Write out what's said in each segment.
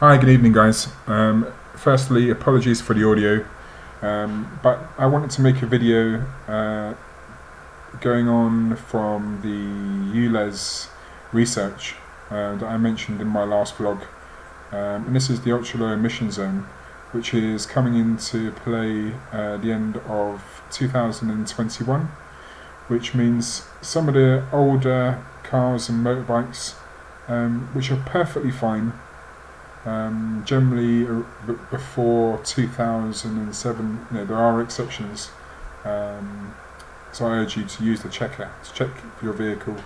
Hi, good evening guys. Firstly, apologies for the audio, but I wanted to make a video going on from the ULEZ research that I mentioned in my last vlog. And this is the ultra low emission zone, which is coming into play the end of 2021, which means some of the older cars and motorbikes, which are perfectly fine, generally before 2007, there are exceptions, so I urge you to use the checker to check if your vehicle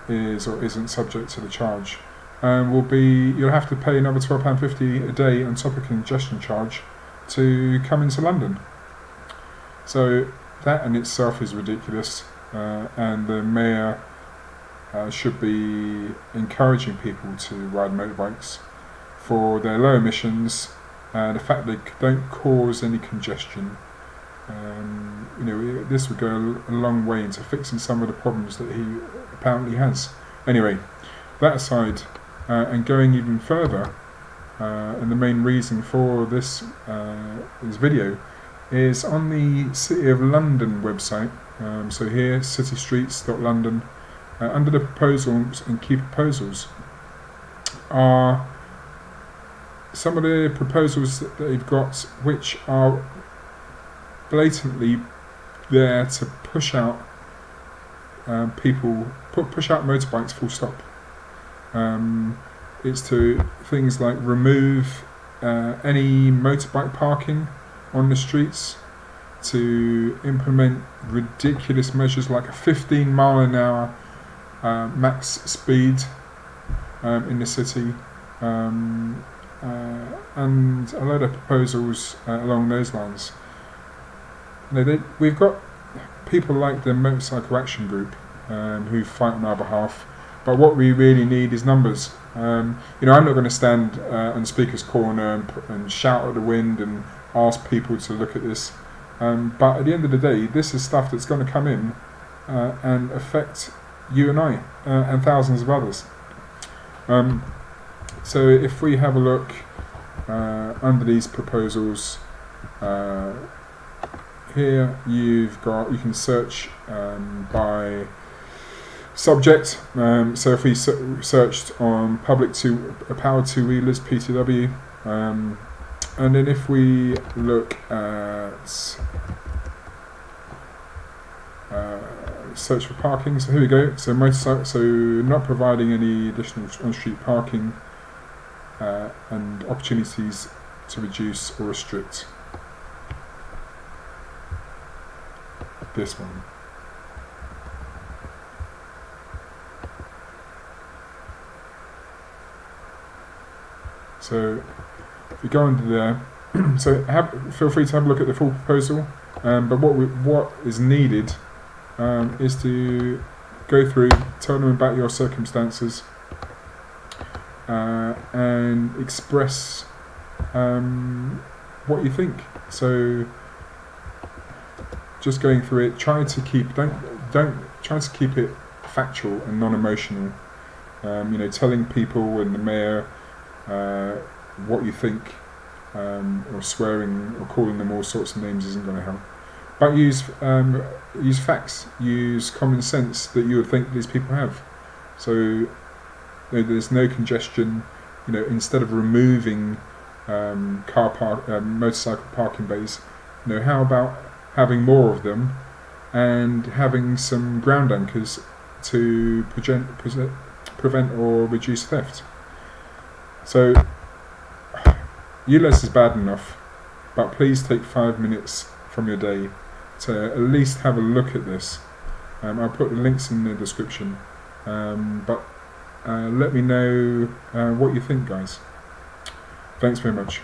is or isn't subject to the charge. You'll have to pay another £12.50 a day on top of congestion charge to come into London. So that in itself is ridiculous, and the mayor should be encouraging people to ride motorbikes for their low emissions and the fact they don't cause any congestion. This would go a long way into fixing some of the problems that he apparently has. Anyway, that aside, and going even further, and the main reason for this video is on the City of London website. So here, citystreets.london. Under the proposals and key proposals are some of the proposals that they've got, which are blatantly there to push out push out motorbikes full stop. It's to things like remove any motorbike parking on the streets, to implement ridiculous measures like a 15 mile an hour max speed in the city, and a lot of proposals along those lines. We've got people like the Motorcycle Action Group who fight on our behalf, but what we really need is numbers. I'm not going to stand on the speaker's corner and shout at the wind and ask people to look at this, but at the end of the day, this is stuff that's going to come in and affect you and I and thousands of others. So if we have a look under these proposals, here you can search by subject. So if we searched on powered two-wheelers, PTW, and then if we look at search for parking, so here we go. So not providing any additional on-street parking and opportunities to reduce or restrict. This one. So if you go under there, so feel free to have a look at the full proposal. But what is needed is to go through, tell them about your circumstances, and express what you think. So just going through it, try to keep it factual and non-emotional. Telling people and the mayor what you think, or swearing or calling them all sorts of names isn't going to help. But use facts, use common sense that you would think these people have. So there's no congestion. Instead of removing motorcycle parking bays, how about having more of them and having some ground anchors to prevent or reduce theft. So ULEZ is bad enough, but please take 5 minutes from your day to at least have a look at this. I'll put the links in the description, but let me know what you think, guys. Thanks very much.